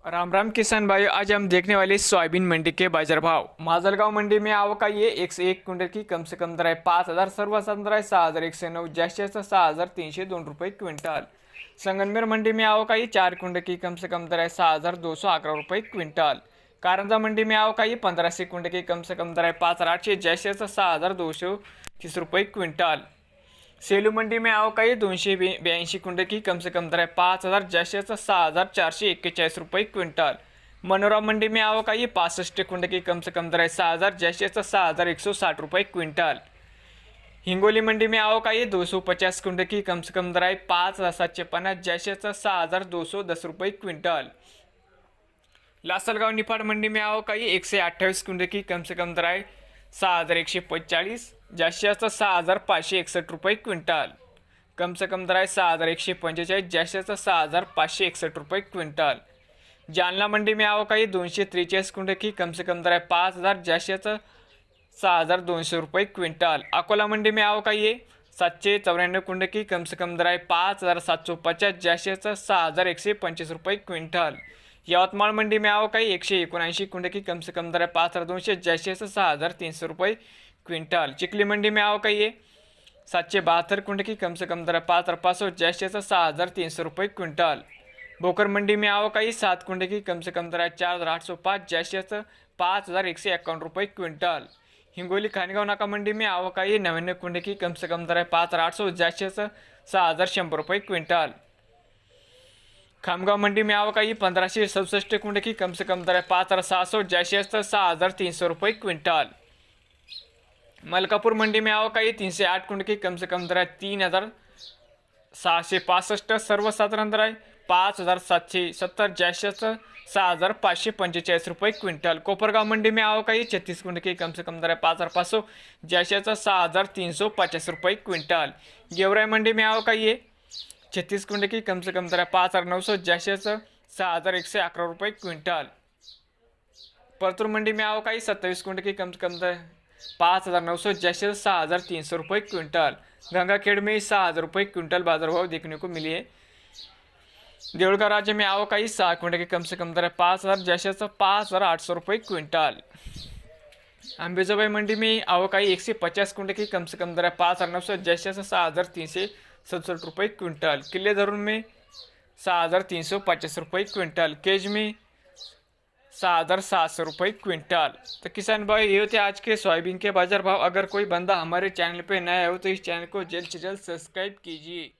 राम राम किसान भाई, आज हम देखने वाले सोयाबीन मंडी के बाजार भाव। माजलगांव मंडी में आवक आई है 101 क्विंटल की। कम से कम दर आहे 5,000, सर्वसाधारण दर आहे 6,109, जास्तीत जास्त 6,302 रुपये क्विंटल। संगमनेर मंडी में आवक आई 4 क्विंटल की। कम से कम दर आहे 6,211 रुपये क्विंटल। कारंजा मंडी में आवक आई 1500 क्विंटल की। कम से कम दर आहे 5,800, जास्तीत जास्त 6,230 रुपये क्विंटल। सेलू मंडी में आवक आई 282 क्विंटल की। कम से कम दर है 5,000, जास्तीत जास्त 6,441 रुपये क्विंटल। मनोरा मंडी में आवक आई 65 क्विंटल की। कम से कम दर है 6,000, जास्तीत जास्त 6,160 रुपये क्विंटल। हिंगोली मंडी में आवक आई 250 क्विंटल की। कम से कम दर है 5,750, जास्तीत जास्त 6,210 रुपये क्विंटल। लासलगाव निफाड मंडी में आवक आई 128 क्विंटल की। कम से कम दर आहे 6,145, जास्तीत जास्त 6,561 रुपये क्विंटल। कम से कम दर आहे 6,145, जास्तीत जास्त 6,561 रुपये क्विंटल। जालना मंडी में आवक आई 243 क्विंटल की। कम से कम दर आहे 5,000, जास्तीत जास्त 6,200 रुपये क्विंटल। अकोला मंडी में आवक आई 794 क्विंटल की। कम से कम दर आहे 5,750, जास्तीत जास्त 6,125 रुपये क्विंटल। यवतमाळ मंडी में आवक आई 179 क्विंटल की। कम से कम दर है 5,200, जास्तीत जास्त 6,300 रुपये क्विंटल। चिखली मंडी में आवक आई 772 क्विंटल की। कम से कम दर है 5,500, जास्तीत जास्त 6,300 रुपये क्विंटल। भोकर मंडी में आवक आई 7 क्विंटल की। कम से कम दर है 4,805, जास्तीत जास्त 5,151 रुपये क्विंटल। हिंगोली खानेगाव नाका मंडी में आवक आई 99 क्विंटल की। कम से कम दर है 5,800, जास्तीत जास्त 6,100 रुपये क्विंटल। खामगाव मंडी में आवक आई 1,567 क्विंटल की। कम से कम दर है 5,700, जास्तीत जास्त 6,300 रुपये क्विंटल। मलकापूर मंडी में आवक आई 308 क्विंटल की। कम से कम दर है 3,665, सर्वसाधारण दर आहे 5,770, जास्तीत जास्त 6,545 रुपये क्विंटल। कोपरगाव मंडी में आवक आई 36 क्विंटल की। कम से कम दर है 5,500, जास्तीत जास्त 6,350 रुपये क्विंटल। गेवराई मंडी में आवक आई 36 क्विंटल की। कम से कम दर है 5,900, जास्तीत जास्त 6,111 रुपये क्विंटल। परतूर मंडी में आवक आई 27 क्विंटल की। कम से कम दर 5,900, जास्तीत जास्त 6,300 रुपये क्विंटल। गंगाखेड़ में 6,000 रुपये क्विंटल बाजारभाव देखने को मिली है। देऊळगाव राज्य में आवक आई 6 क्विंटल की। कम से कम दर है 5,000, जास्तीत जास्त 5,800 रुपये क्विंटल। अंबेजोगाई मंडी में आवक आई 150 क्विंटल की। कम से कम दर है 5,900, जास्तीत जास्त 6,367 रुपये क्विंटल। किले धरून में 6,350 रुपये क्विंटल। केज में 6,700 रुपये क्विंटल। तो किसान भाई, ये होते आज के सोयाबीन के बाजार भाव। अगर कोई बंदा हमारे चैनल पे नया हो तो इस चैनल को जल्द से जल्द सब्सक्राइब कीजिए।